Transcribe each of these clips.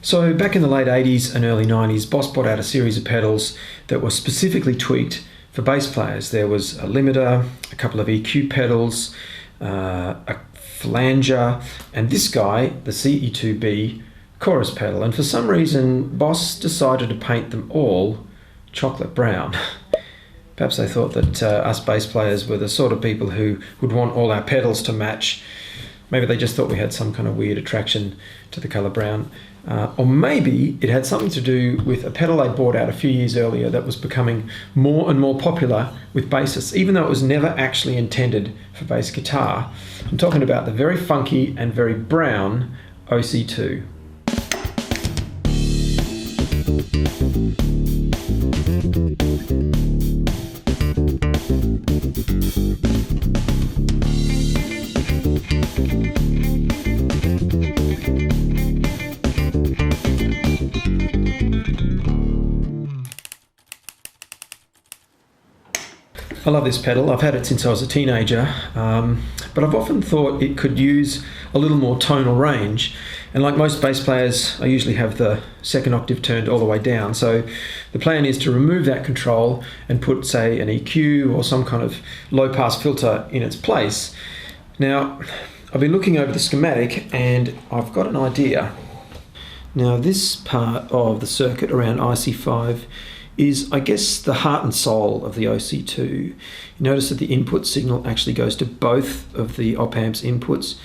So back in the late 80s and early 90s, Boss brought out a series of pedals that were specifically tweaked for bass players. There was a limiter, a couple of EQ pedals, a flanger, and this guy, the CE2B chorus pedal. And for some reason, Boss decided to paint them all chocolate brown. Perhaps they thought that us bass players were the sort of people who would want all our pedals to match. Maybe they just thought we had some kind of weird attraction to the colour brown. Or maybe it had something to do with a pedal they bought out a few years earlier that was becoming more and more popular with bassists, even though it was never actually intended for bass guitar. I'm talking about the very funky and very brown OC2. I love this pedal. I've had it since I was a teenager, but I've often thought it could use a little more tonal range. And like most bass players, I usually have the second octave turned all the way down. So the plan is to remove that control and put, say, an EQ or some kind of low-pass filter in its place. Now, I've been looking over the schematic and I've got an idea. Now, this part of the circuit around IC5 is, I guess, the heart and soul of the OC2. You notice that the input signal actually goes to both of the op-amp's inputs,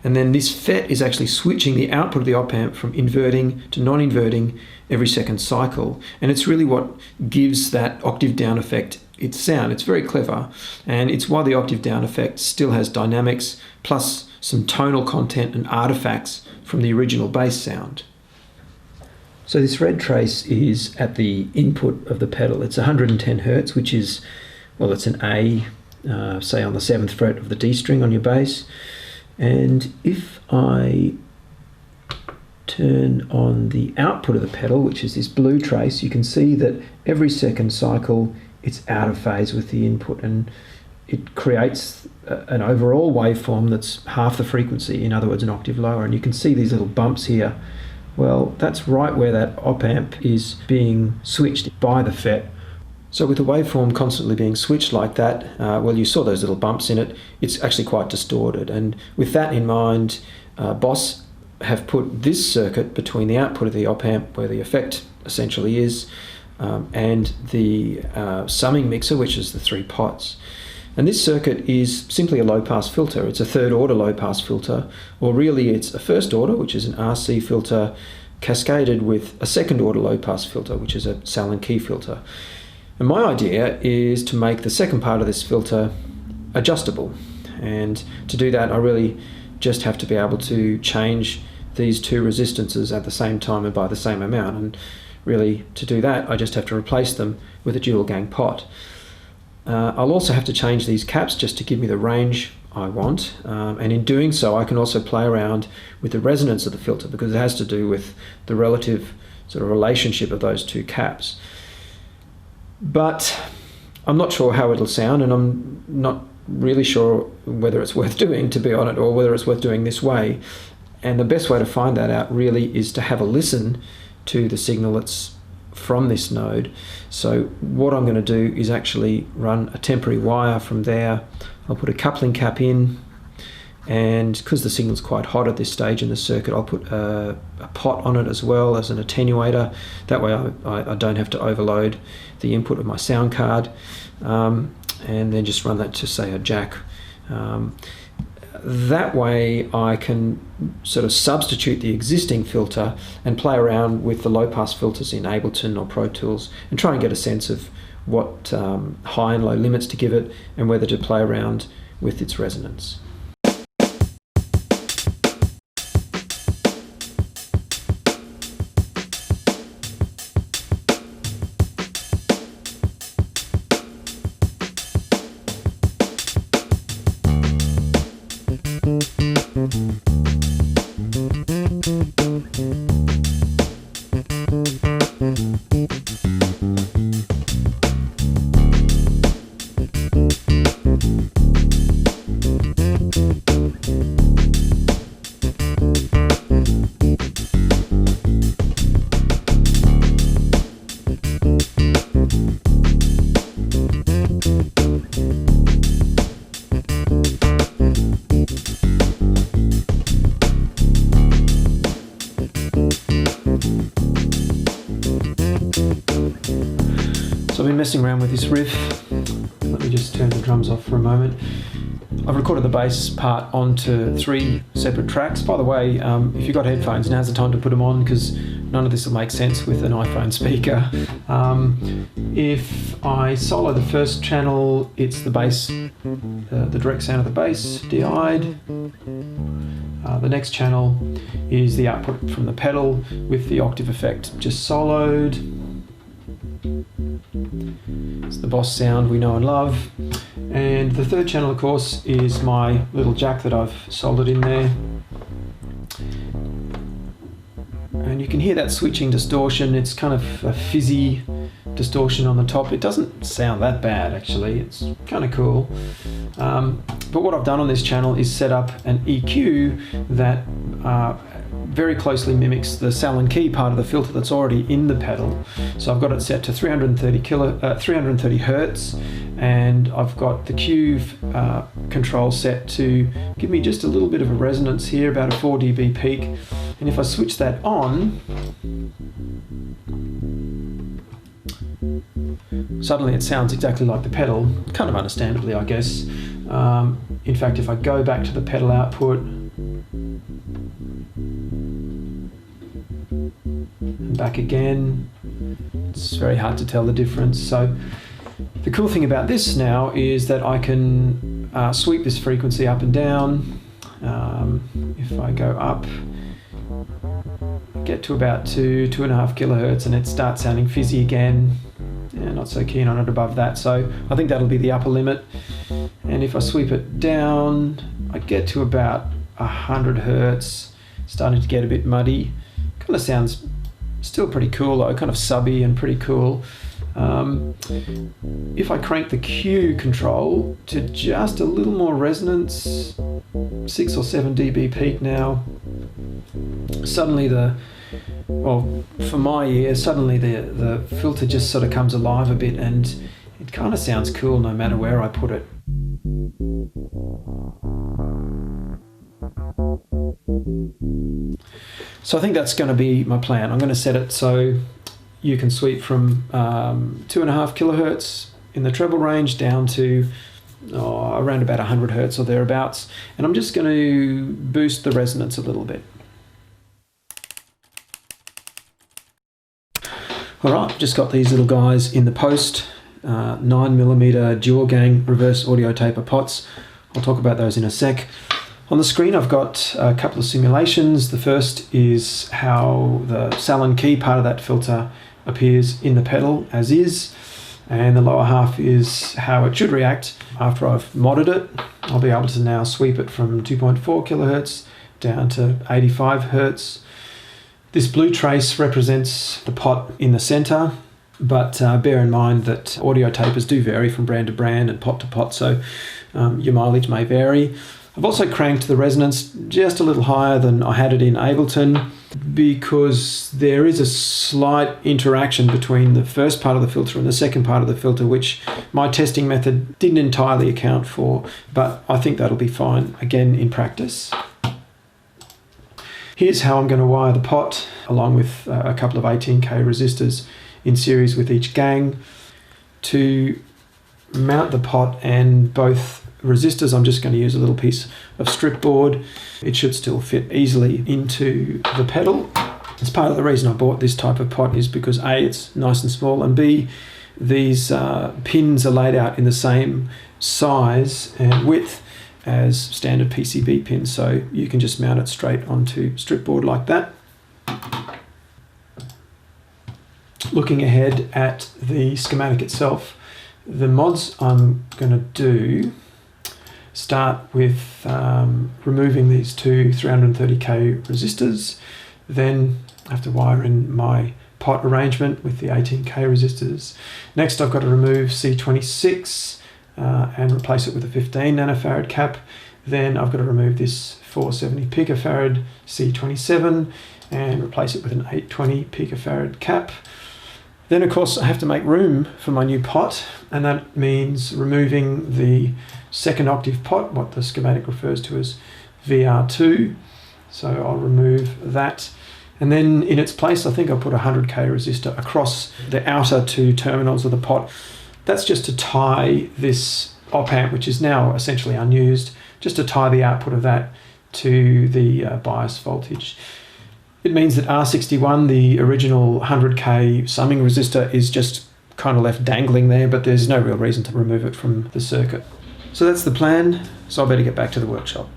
and then this FET is actually switching the output of the op-amp from inverting to non-inverting every second cycle, and it's really what gives that octave down effect its sound. It's very clever, and it's why the octave down effect still has dynamics plus some tonal content and artifacts from the original bass sound. So this red trace is at the input of the pedal. It's 110 Hertz, which is, well, it's an A, say on the 7th fret of the D string on your bass. And if I turn on the output of the pedal, which is this blue trace, you can see that every second cycle it's out of phase with the input, and it creates an overall waveform that's half the frequency, in other words, an octave lower. And you can see these little bumps here. Well, that's right where that op-amp is being switched by the FET. So with the waveform constantly being switched like that, well, you saw those little bumps in it, it's actually quite distorted. And with that in mind, Boss have put this circuit between the output of the op-amp, where the effect essentially is, and the summing mixer, which is the 3 pots. And this circuit is simply a low-pass filter. It's a third-order low-pass filter, or really it's a first-order, which is an RC filter, cascaded with a second-order low-pass filter, which is a Sallen key filter. And my idea is to make the second part of this filter adjustable. And to do that, I really just have to be able to change these two resistances at the same time and by the same amount. And really, to do that, I just have to replace them with a dual gang pot. I'll also have to change these caps just to give me the range I want, and in doing so I can also play around with the resonance of the filter, because it has to do with the relative sort of relationship of those two caps. But I'm not sure how it'll sound, and I'm not really sure whether it's worth doing, to be honest, or whether it's worth doing this way. And the best way to find that out really is to have a listen to the signal that's from this node. So what I'm going to do is actually run a temporary wire from there. I'll put a coupling cap in, and because the signal's quite hot at this stage in the circuit, I'll put a pot on it as well as an attenuator. That way I don't have to overload the input of my sound card, and then just run that to, say, a jack. That way I can sort of substitute the existing filter and play around with the low-pass filters in Ableton or Pro Tools and try and get a sense of what high and low limits to give it and whether to play around with its resonance. messing around with this riff. Let me just turn the drums off for a moment. I've recorded the bass part onto 3 separate tracks. By the way, if you've got headphones, now's the time to put them on because none of this will make sense with an iPhone speaker. If I solo the first channel, it's the bass, the direct sound of the bass, DI'd. The next channel is the output from the pedal with the octave effect just soloed. It's the Boss sound we know and love. And the third channel, of course, is my little jack that I've soldered in there. And you can hear that switching distortion. It's kind of a fizzy distortion on the top. It doesn't sound that bad, actually. It's kind of cool. But what I've done on this channel is set up an EQ that very closely mimics the Salon key part of the filter that's already in the pedal. So I've got it set to 330 hertz, and I've got the Q control set to give me just a little bit of a resonance here, about a 4 dB peak. And if I switch that on, suddenly it sounds exactly like the pedal, kind of understandably, I guess. In fact, if I go back to the pedal output and back again, it's very hard to tell the difference. So the cool thing about this now is that I can sweep this frequency up and down. If I go up, get to about 2.5 kilohertz, and it starts sounding fizzy again. Yeah, not so keen on it above that, so I think that'll be the upper limit. And if I sweep it down, I get to about 100 hertz, starting to get a bit muddy. Kind of sounds still pretty cool though, kind of subby and pretty cool. If I crank the Q control to just a little more resonance, 6 or 7 dB peak now, suddenly for my ear, suddenly the filter just sort of comes alive a bit, and it kind of sounds cool no matter where I put it. So I think that's going to be my plan. I'm going to set it so you can sweep from 2.5 kilohertz in the treble range down to around about 100 hertz or thereabouts, and I'm just going to boost the resonance a little bit. Alright, just got these little guys in the post, 9mm dual gang reverse audio taper pots. I'll talk about those in a sec. On the screen I've got a couple of simulations. The first is how the Salon key part of that filter appears in the pedal as is, and the lower half is how it should react after I've modded it. I'll be able to now sweep it from 2.4 kilohertz down to 85 hertz. This blue trace represents the pot in the center, but bear in mind that audio tapers do vary from brand to brand and pot to pot, so your mileage may vary. I've also cranked the resonance just a little higher than I had it in Ableton, because there is a slight interaction between the first part of the filter and the second part of the filter, which my testing method didn't entirely account for, but I think that'll be fine again in practice. Here's how I'm going to wire the pot, along with a couple of 18K resistors in series with each gang. To mount the pot and both resistors, I'm just going to use a little piece of strip board. It should still fit easily into the pedal. As part of the reason I bought this type of pot is because A, it's nice and small, and B, these pins are laid out in the same size and width as standard PCB pins, so you can just mount it straight onto strip board like that. Looking ahead at the schematic itself, the mods I'm going to do start with removing these two 330K resistors. Then I have to wire in my pot arrangement with the 18K resistors. Next I've got to remove C26 and replace it with a 15 nanofarad cap. Then I've got to remove this 470 picofarad C27 and replace it with an 820 picofarad cap. Then of course I have to make room for my new pot, and that means removing the second octave pot, what the schematic refers to as VR2. So I'll remove that And then in its place, I think I'll put a 100k resistor across the outer two terminals of the pot. That's just to tie this op amp, which is now essentially unused, just to tie the output of that to the bias voltage. It means that R61, the original 100k summing resistor, is just kind of left dangling there, but there's no real reason to remove it from the circuit. So that's the plan, so I better get back to the workshop.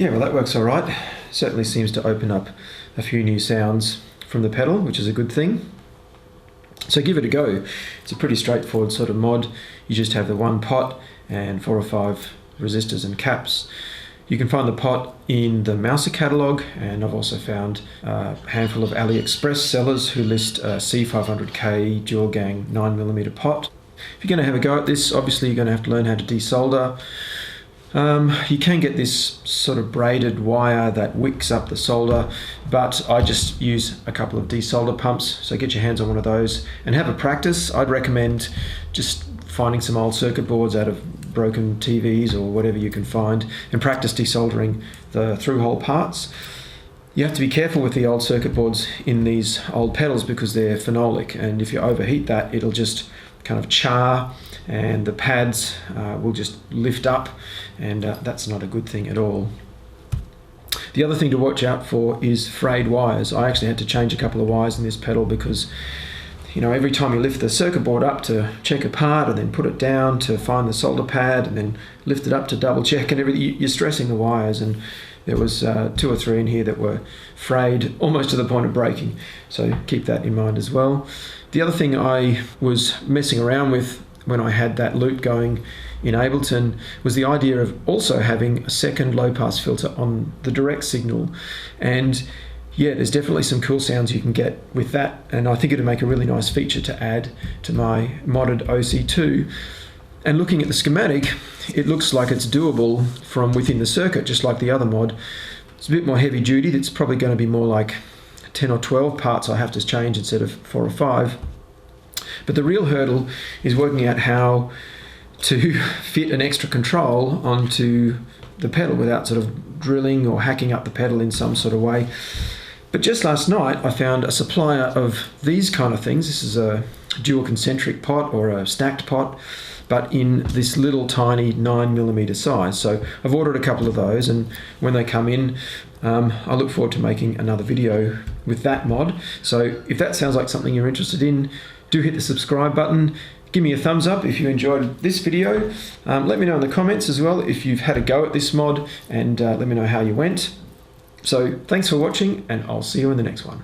Yeah, well, that works all right. Certainly seems to open up a few new sounds from the pedal, which is a good thing. So give it a go. It's a pretty straightforward sort of mod. You just have the one pot and 4 or 5 resistors and caps. You can find the pot in the Mouser catalogue, and I've also found a handful of AliExpress sellers who list a C500K dual gang 9mm pot. If you're going to have a go at this, obviously you're going to have to learn how to desolder. You can get this sort of braided wire that wicks up the solder, but I just use a couple of desolder pumps, so get your hands on one of those and have a practice. I'd recommend just finding some old circuit boards out of broken TVs or whatever you can find and practice desoldering the through-hole parts. You have to be careful with the old circuit boards in these old pedals because they're phenolic, and if you overheat that, it'll just kind of char and the pads will just lift up, and that's not a good thing at all. The other thing to watch out for is frayed wires. I actually had to change a couple of wires in this pedal because, you know, every time you lift the circuit board up to check a part and then put it down to find the solder pad and then lift it up to double check and everything, you're stressing the wires, and there was 2 or 3 in here that were frayed almost to the point of breaking, so keep that in mind as well. The other thing I was messing around with when I had that loop going in Ableton was the idea of also having a second low pass filter on the direct signal, and yeah, there's definitely some cool sounds you can get with that, and I think it'd make a really nice feature to add to my modded OC2. And looking at the schematic, it looks like it's doable from within the circuit, just like the other mod. It's a bit more heavy duty. It's probably going to be more like 10 or 12 parts I have to change instead of 4 or 5. But the real hurdle is working out how to fit an extra control onto the pedal without sort of drilling or hacking up the pedal in some sort of way. But just last night I found a supplier of these kind of things. This is a dual concentric pot or a stacked pot, but in this little tiny 9mm size. So I've ordered a couple of those, and when they come in, I look forward to making another video with that mod. So if that sounds like something you're interested in, do hit the subscribe button. Give me a thumbs up if you enjoyed this video. Let me know in the comments as well if you've had a go at this mod, and let me know how you went. So thanks for watching, and I'll see you in the next one.